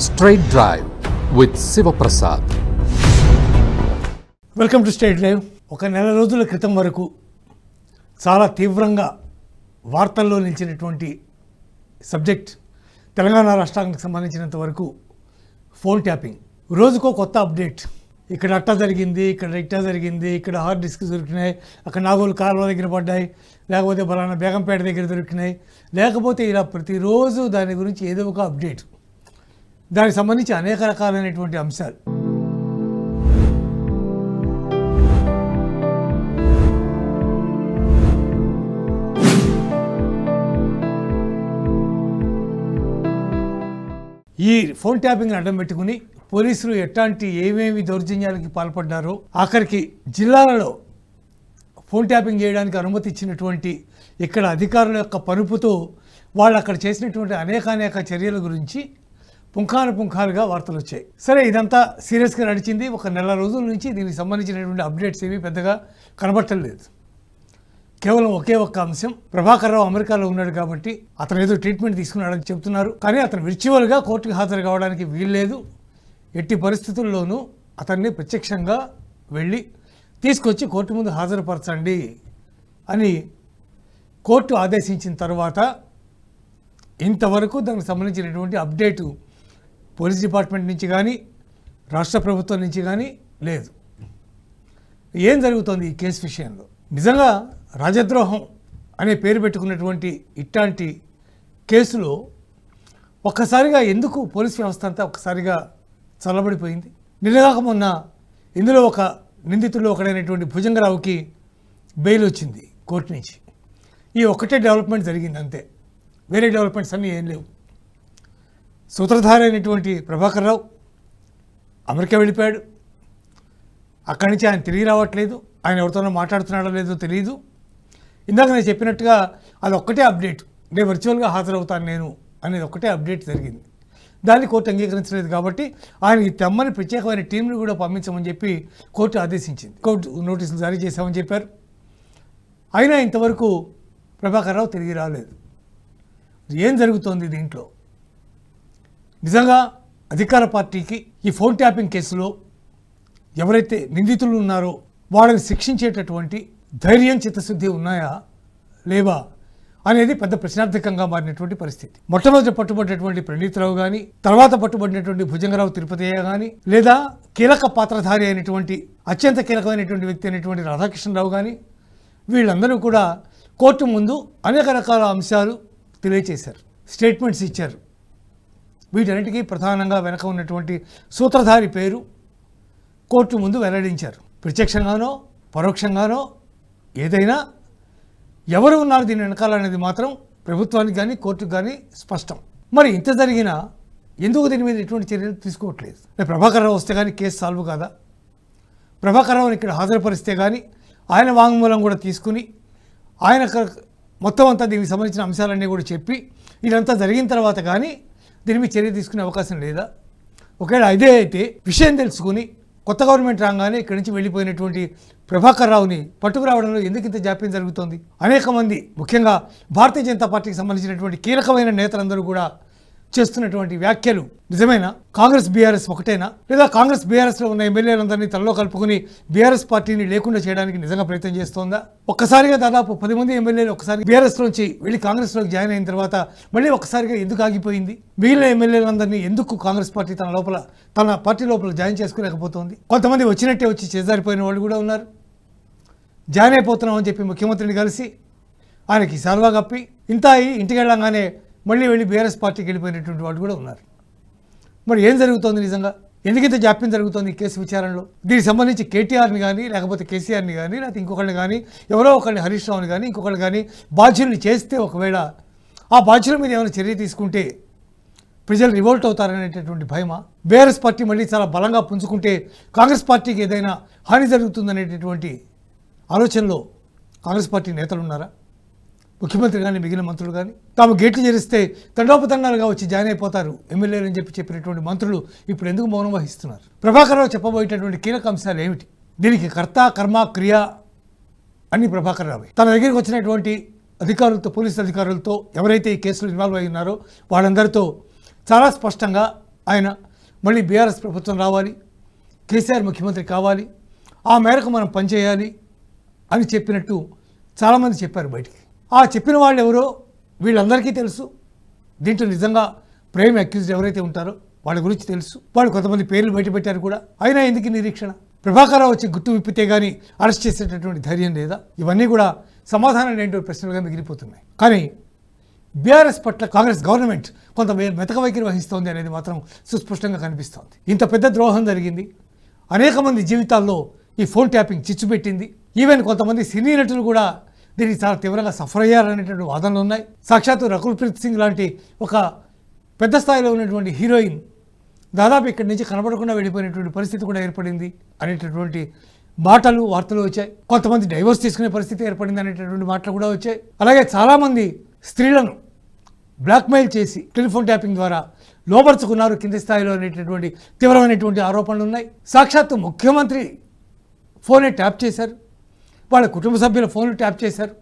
Straight Drive with Siva Prasad. Welcome to straight drive. ఒక నెల రోజుల క్రితం వరకు చాలా తీవ్రంగా వార్తల్లో నిలిచినటువంటి సబ్జెక్ట్ తెలంగాణ రాష్ట్రానికి సంబంధించినంత వరకు ఫోన్ ట్యాపింగ్. రోజుకో కొత్త అప్డేట్. ఇక్కడ అట్టా జరిగింది, ఇక్కడ ఇట్టా జరిగింది, ఇక్కడ హార్డ్ డిస్క్ దొరికినాయి, అక్కడ నాగోలు కాలువ దగ్గర పడ్డాయి, లేకపోతే బలానా బేగంపేట దగ్గర దొరికినాయి, లేకపోతే ఇలా ప్రతిరోజు దాని గురించి ఏదో ఒక అప్డేట్, దానికి సంబంధించి అనేక రకాలైనటువంటి అంశాలు. ఈ ఫోన్ ట్యాపింగ్ని అడ్డం పెట్టుకుని పోలీసులు ఎట్లాంటి ఏమేమి దౌర్జన్యాలకి పాల్పడ్డారో, ఆఖరికి జిల్లాలలో ఫోన్ ట్యాపింగ్ చేయడానికి అనుమతి ఇచ్చినటువంటి ఇక్కడ అధికారుల యొక్క పరుపుతో వాళ్ళు అక్కడ చేసినటువంటి అనేక చర్యల గురించి పుంఖానుగా వార్తలు వచ్చాయి. సరే, ఇదంతా సీరియస్గా నడిచింది. ఒక నెల రోజుల నుంచి దీనికి సంబంధించినటువంటి అప్డేట్స్ ఏమీ పెద్దగా కనబట్టలేదు. కేవలం ఒకే ఒక్క అంశం, ప్రభాకర్ రావు అమెరికాలో ఉన్నాడు కాబట్టి అతను ఏదో ట్రీట్మెంట్ తీసుకున్నాడని చెప్తున్నారు. కానీ అతను విర్చువల్గా కోర్టుకు హాజరు కావడానికి వీల్లేదు. ఎట్టి పరిస్థితుల్లోనూ అతన్ని ప్రత్యక్షంగా వెళ్ళి తీసుకొచ్చి కోర్టు ముందు హాజరుపరచండి అని కోర్టు ఆదేశించిన తర్వాత ఇంతవరకు దానికి సంబంధించినటువంటి అప్డేటు పోలీస్ డిపార్ట్మెంట్ నుంచి కానీ రాష్ట్ర ప్రభుత్వం నుంచి కానీ లేదు. ఏం జరుగుతోంది ఈ కేసు విషయంలో? నిజంగా రాజద్రోహం అనే పేరు పెట్టుకున్నటువంటి ఇట్లాంటి కేసులో ఒక్కసారిగా ఎందుకు పోలీస్ వ్యవస్థ అంతా ఒక్కసారిగా చల్లబడిపోయింది? నిన్నగాక మొన్న ఇందులో ఒక నిందితుల్లో ఒకడైనటువంటి భుజంగరావుకి బెయిల్ వచ్చింది కోర్టు నుంచి. ఈ ఒక్కటే డెవలప్మెంట్ జరిగింది అంతే, వేరే డెవలప్మెంట్స్ అన్నీ ఏం లేవు. సూత్రధారి అయినటువంటి ప్రభాకర్ రావు అమెరికా వెళ్ళిపోయాడు. అక్కడి నుంచి ఆయన తిరిగి రావట్లేదు. ఆయన ఎవరితోనో మాట్లాడుతున్నాడో లేదో తెలియదు. ఇందాక నేను చెప్పినట్టుగా అది ఒక్కటే అప్డేట్, నేను వర్చువల్గా హాజరవుతాను నేను అనేది ఒక్కటే అప్డేట్ జరిగింది. దాన్ని కోర్టు అంగీకరించలేదు కాబట్టి ఆయనకి తెమ్మని ప్రత్యేకమైన టీంను కూడా పంపించమని చెప్పి కోర్టు ఆదేశించింది. కోర్టు నోటీసులు జారీ చేశామని చెప్పారు. అయినా ఇంతవరకు ప్రభాకర్ రావు తిరిగి రాలేదు. ఏం జరుగుతోంది దీంట్లో? నిజంగా అధికార పార్టీకి ఈ ఫోన్ ట్యాపింగ్ కేసులో ఎవరైతే నిందితులు ఉన్నారో వాళ్ళని శిక్షించేటటువంటి ధైర్యం, చిత్తశుద్ధి ఉన్నాయా లేవా అనేది పెద్ద ప్రశ్నార్థకంగా మారినటువంటి పరిస్థితి. మొట్టమొదటి పట్టుబడినటువంటి ప్రణీత్రావు కానీ, తర్వాత పట్టుబడినటువంటి భుజంగరావు తిరుపతయ్య కానీ, లేదా కీలక పాత్రధారి అయినటువంటి అత్యంత కీలకమైనటువంటి వ్యక్తి అయినటువంటి రాధాకృష్ణరావు కానీ, వీళ్ళందరూ కూడా కోర్టు ముందు అనేక రకాల అంశాలు తెలియచేశారు, స్టేట్మెంట్స్ ఇచ్చారు. వీటన్నిటికీ ప్రధానంగా వెనక ఉన్నటువంటి సూత్రధారి పేరు కోర్టు ముందు వెల్లడించారు. ప్రత్యక్షంగానో పరోక్షంగానో ఏదైనా ఎవరు ఉన్నారు దీని వెనకాల అనేది మాత్రం ప్రభుత్వానికి కానీ కోర్టుకు కానీ స్పష్టం. మరి ఇంత జరిగినా ఎందుకు దీని మీద ఎటువంటి చర్యలు తీసుకోవట్లేదు? ప్రభాకర్ రావు వస్తే కానీ కేసు సాల్వ్ కాదా? ప్రభాకర్ రావుని ఇక్కడ హాజరుపరిస్తే కానీ ఆయన వాంగ్మూలం కూడా తీసుకుని ఆయన మొత్తం అంతా దీనికి సంబంధించిన అంశాలన్నీ కూడా చెప్పి ఇదంతా జరిగిన తర్వాత కానీ దీని మీద చర్య తీసుకునే అవకాశం లేదా? ఒకవేళ అదే అయితే విషయం తెలుసుకుని కొత్త గవర్నమెంట్ రాగానే ఇక్కడి నుంచి వెళ్ళిపోయినటువంటి ప్రభాకర్ రావుని పట్టుకురావడంలో ఎందుకు ఇంత జాప్యం జరుగుతోంది? అనేక మంది, ముఖ్యంగా భారతీయ జనతా పార్టీకి సంబంధించినటువంటి కీలకమైన నేతలందరూ కూడా చేస్తున్నటువంటి వ్యాఖ్యలు నిజమేనా? కాంగ్రెస్ బీఆర్ఎస్ ఒకటేనా? లేదా కాంగ్రెస్ బీఆర్ఎస్లో ఉన్న ఎమ్మెల్యేలందరినీ తనలో కలుపుకుని బీఆర్ఎస్ పార్టీని లేకుండా చేయడానికి నిజంగా ప్రయత్నం చేస్తోందా? ఒక్కసారిగా దాదాపు 10 మంది ఎమ్మెల్యేలు ఒకసారి బీఆర్ఎస్లోంచి వెళ్ళి కాంగ్రెస్లోకి జాయిన్ అయిన తర్వాత మళ్ళీ ఒక్కసారిగా ఎందుకు ఆగిపోయింది? మిగిలిన ఎమ్మెల్యేలందరినీ ఎందుకు కాంగ్రెస్ పార్టీ తన పార్టీ లోపల జాయిన్ చేసుకోలేకపోతుంది? కొంతమంది వచ్చినట్టే వచ్చి చేజారిపోయిన వాళ్ళు కూడా ఉన్నారు. జాయిన్ అయిపోతున్నామని చెప్పి ముఖ్యమంత్రిని కలిసి ఆయనకి సాల్వా కప్పి ఇంత ఇంటికి వెళ్ళంగానే మళ్ళీ వెళ్ళి బీఆర్ఎస్ పార్టీకి వెళ్ళిపోయినటువంటి వాళ్ళు కూడా ఉన్నారు. మరి ఏం జరుగుతోంది నిజంగా? ఎందుకంత జాప్యం జరుగుతోంది ఈ కేసు విచారణలో? దీనికి సంబంధించి కేటీఆర్ని కానీ, లేకపోతే కేసీఆర్ని కానీ, లేకపోతే ఇంకొకరిని కానీ, ఎవరో ఒకరిని హరీష్ రావుని కానీ, ఇంకొకరిని కానీ బాధ్యుల్ని చేస్తే ఒకవేళ ఆ బాధ్యుల మీద ఏమైనా చర్య తీసుకుంటే ప్రజలు రివోల్ట్ అవుతారనేటటువంటి భయమా? బీఆర్ఎస్ పార్టీ మళ్ళీ చాలా బలంగా పుంజుకుంటే కాంగ్రెస్ పార్టీకి ఏదైనా హాని జరుగుతుందనేటటువంటి ఆలోచనలో కాంగ్రెస్ పార్టీ నేతలు ఉన్నారా? ముఖ్యమంత్రి కానీ మిగిలిన మంత్రులు కానీ తాము గేట్లు చేరిస్తే తండోపతండాలుగా వచ్చి జాయిన్ అయిపోతారు ఎమ్మెల్యేలు అని చెప్పినటువంటి మంత్రులు ఇప్పుడు ఎందుకు మౌనం వహిస్తున్నారు? ప్రభాకర్ రావు చెప్పబోయేటటువంటి కీలక అంశాలు ఏమిటి? దీనికి కర్త, కర్మ, క్రియ అన్ని ప్రభాకర్ రావే. తన దగ్గరికి వచ్చినటువంటి అధికారులతో, పోలీసు అధికారులతో ఎవరైతే ఈ కేసులో ఇన్వాల్వ్ అయి ఉన్నారో వాళ్ళందరితో చాలా స్పష్టంగా ఆయన మళ్ళీ బీఆర్ఎస్ ప్రభుత్వం రావాలి, కేసీఆర్ ముఖ్యమంత్రి కావాలి, ఆ మేరకు మనం పనిచేయాలి అని చెప్పినట్టు చాలామంది చెప్పారు బయటికి. ఆ చెప్పిన వాళ్ళు ఎవరో వీళ్ళందరికీ తెలుసు. దీంట్లో నిజంగా ప్రైమ్ అక్యూజ్డ్ ఎవరైతే ఉంటారో వాళ్ళ గురించి తెలుసు. వాళ్ళు కొంతమంది పేర్లు బయటపెట్టారు కూడా. అయినా ఎందుకు నిరీక్షణ? ప్రభాకరరావు వచ్చి గుట్టు విప్పితే కానీ అరెస్ట్ చేసేటటువంటి ధైర్యం లేదా? ఇవన్నీ కూడా సమాధానం లేని ప్రశ్నలుగా మిగిలిపోతున్నాయి. కానీ బీఆర్ఎస్ పట్ల కాంగ్రెస్ గవర్నమెంట్ కొంత మెతక వైఖరి వహిస్తోంది అనేది మాత్రం సుస్పష్టంగా కనిపిస్తోంది. ఇంత పెద్ద ద్రోహం జరిగింది, అనేక మంది జీవితాల్లో ఈ ఫోన్ ట్యాపింగ్ చిచ్చు పెట్టింది. ఈవెన్ కొంతమంది సినీ నటులు కూడా దీనికి చాలా తీవ్రంగా సఫర్ అయ్యారనేటువంటి వాదనలు ఉన్నాయి. సాక్షాత్తు రకుల్ ప్రీత్ సింగ్ లాంటి ఒక పెద్ద స్థాయిలో ఉన్నటువంటి హీరోయిన్ దాదాపు ఇక్కడి నుంచి కనబడకుండా వెళ్ళిపోయినటువంటి పరిస్థితి కూడా ఏర్పడింది అనేటటువంటి మాటలు వార్తలు వచ్చాయి. కొంతమంది డైవోర్స్ తీసుకునే పరిస్థితి ఏర్పడింది అనేటటువంటి మాటలు కూడా వచ్చాయి. అలాగే చాలామంది స్త్రీలను బ్లాక్మెయిల్ చేసి టెలిఫోన్ ట్యాపింగ్ ద్వారా లోపరుచుకున్నారు కింది స్థాయిలో అనేటటువంటి తీవ్రమైనటువంటి ఆరోపణలు ఉన్నాయి. సాక్షాత్తు ముఖ్యమంత్రి ఫోనే ట్యాప్ చేశారు, వాళ్ళ కుటుంబ సభ్యుల ఫోన్లు ట్యాప్ చేశారు.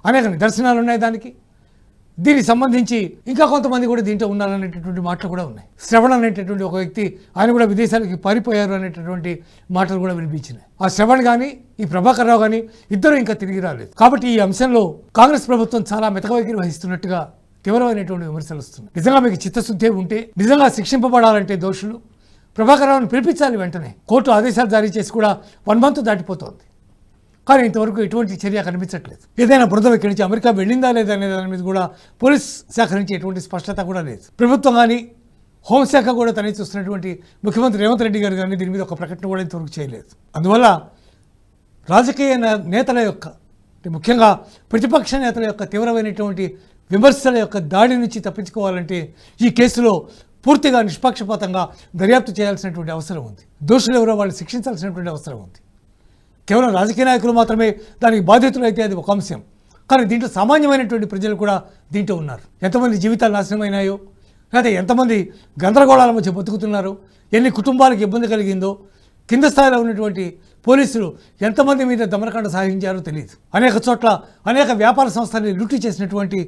అనేక నిదర్శనాలు ఉన్నాయి దానికి. దీనికి సంబంధించి ఇంకా కొంతమంది కూడా దీంట్లో ఉన్నారనేటటువంటి మాటలు కూడా ఉన్నాయి. శ్రవణ్ అనేటటువంటి ఒక వ్యక్తి, ఆయన కూడా విదేశాలకి పారిపోయారు అనేటటువంటి మాటలు కూడా వినిపించినాయి. ఆ శ్రవణ్ కానీ ఈ ప్రభాకర్రావు కానీ ఇద్దరు ఇంకా తిరిగి రాలేదు. కాబట్టి ఈ అంశంలో కాంగ్రెస్ ప్రభుత్వం చాలా మెతక వైఖరి వహిస్తున్నట్టుగా తీవ్రమైనటువంటి విమర్శలు వస్తున్నాయి. నిజంగా మీకు చిత్తశుద్ధి ఉంటే, నిజంగా శిక్షింపబడాలంటే దోషులు ప్రభాకర్రావుని పిలిపించాలి. వెంటనే కోర్టు ఆదేశాలు జారీ చేసి కూడా 1 month దాటిపోతోంది. కానీ ఇంతవరకు ఎటువంటి చర్య కనిపించట్లేదు. ఏదైనా బృందం ఇక్కడి నుంచి అమెరికా వెళ్ళిందా లేదా అనే దాని మీద కూడా పోలీస్ శాఖ నుంచి ఎటువంటి స్పష్టత కూడా లేదు. ప్రభుత్వం కానీ హోంశాఖ కూడా తనని చూస్తున్నటువంటి ముఖ్యమంత్రి రేవంత్ రెడ్డి గారు కానీ దీని మీద ఒక ప్రకటన కూడా ఇంతవరకు చేయలేదు. అందువల్ల రాజకీయ నేతల యొక్క, ముఖ్యంగా ప్రతిపక్ష నేతల యొక్క తీవ్రమైనటువంటి విమర్శల యొక్క దాడి నుంచి తప్పించుకోవాలంటే ఈ కేసులో పూర్తిగా నిష్పక్షపాతంగా దర్యాప్తు చేయాల్సినటువంటి అవసరం ఉంది. దోషులు ఎవరో వాళ్ళు శిక్షించాల్సినటువంటి అవసరం ఉంది. కేవలం రాజకీయ నాయకులు మాత్రమే దానికి బాధితులు అయితే అది ఒక అంశం. కానీ దీంట్లో సామాన్యమైనటువంటి ప్రజలు కూడా దీంట్లో ఉన్నారు. ఎంతమంది జీవితాలు నాశనమైనాయో, లేదా ఎంతమంది గందరగోళాల మధ్య బతుకుతున్నారో, ఎన్ని కుటుంబాలకు ఇబ్బంది కలిగిందో, కింద స్థాయిలో ఉన్నటువంటి పోలీసులు ఎంతమంది మీద దమనకాండ సాగించారో తెలియదు. అనేక చోట్ల అనేక వ్యాపార సంస్థల్ని లూటీ చేసినటువంటి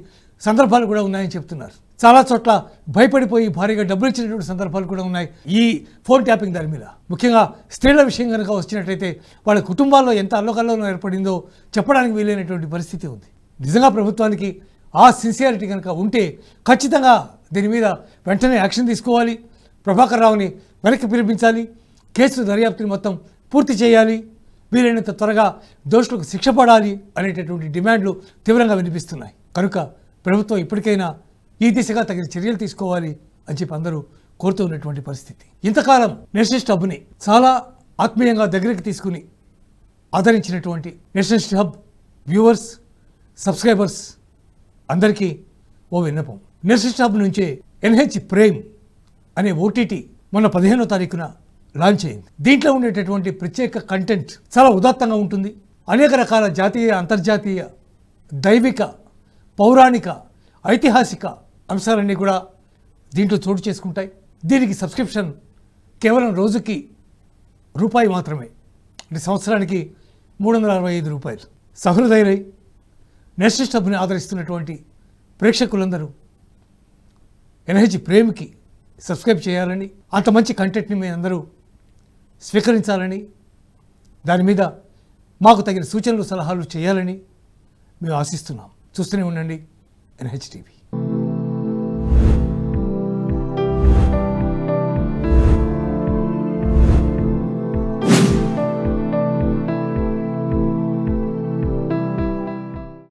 సందర్భాలు కూడా ఉన్నాయని చెప్తున్నారు. చాలా చోట్ల భయపడిపోయి భారీగా డబ్బులు ఇచ్చినటువంటి సందర్భాలు కూడా ఉన్నాయి ఈ ఫోన్ ట్యాపింగ్ దాని మీద. ముఖ్యంగా స్త్రీల విషయం కనుక వచ్చినట్టయితే వాళ్ళ కుటుంబాల్లో ఎంత అల్లకల్లోనూ ఏర్పడిందో చెప్పడానికి వీలైనటువంటి పరిస్థితి ఉంది. నిజంగా ప్రభుత్వానికి ఆ సిన్సియారిటీ కనుక ఉంటే ఖచ్చితంగా దీని మీద వెంటనే యాక్షన్ తీసుకోవాలి. ప్రభాకర్రావుని వెనక్కి పిలిపించాలి. కేసు దర్యాప్తుని మొత్తం పూర్తి చేయాలి. వీలైనంత త్వరగా దోషులకు శిక్ష పడాలి అనేటటువంటి డిమాండ్లు తీవ్రంగా వినిపిస్తున్నాయి. కనుక ప్రభుత్వం ఇప్పటికైనా ఈ దిశగా తగిన చర్యలు తీసుకోవాలి అని చెప్పి అందరూ కోరుతూ ఉన్నటువంటి పరిస్థితి. ఇంతకాలం నేషనలిస్ట్ హబ్ని చాలా ఆత్మీయంగా దగ్గరికి తీసుకుని ఆదరించినటువంటి నేషనలిస్ట్ హబ్ వ్యూవర్స్, సబ్స్క్రైబర్స్ అందరికీ ఓ విన్నపం. నేషనలిస్ట్ హబ్ నుంచే NH ప్రైమ్ అనే OTT మొన్న 15వ తారీఖున లాంచ్ అయింది. దీంట్లో ఉండేటటువంటి ప్రత్యేక కంటెంట్ చాలా ఉదాత్తంగా ఉంటుంది. అనేక రకాల జాతీయ, అంతర్జాతీయ, దైవిక, పౌరాణిక, ఐతిహాసిక అంశాలన్నీ కూడా దీంట్లో చోటు చేసుకుంటాయి. దీనికి సబ్స్క్రిప్షన్ కేవలం రోజుకి రూపాయి మాత్రమే, అంటే సంవత్సరానికి 365 రూపాయలు. సహృదయులై నేషనలిస్ట్ హబ్ని ఆదరిస్తున్నటువంటి ప్రేక్షకులందరూ NH ప్రేమ్కి సబ్స్క్రైబ్ చేయాలని, అంత మంచి కంటెంట్ని మీ అందరూ స్వీకరించాలని, దాని మీద మాకు తగిన సూచనలు, సలహాలు చేయాలని మేము ఆశిస్తున్నాం. చూస్తూనే ఉండండి NH TV.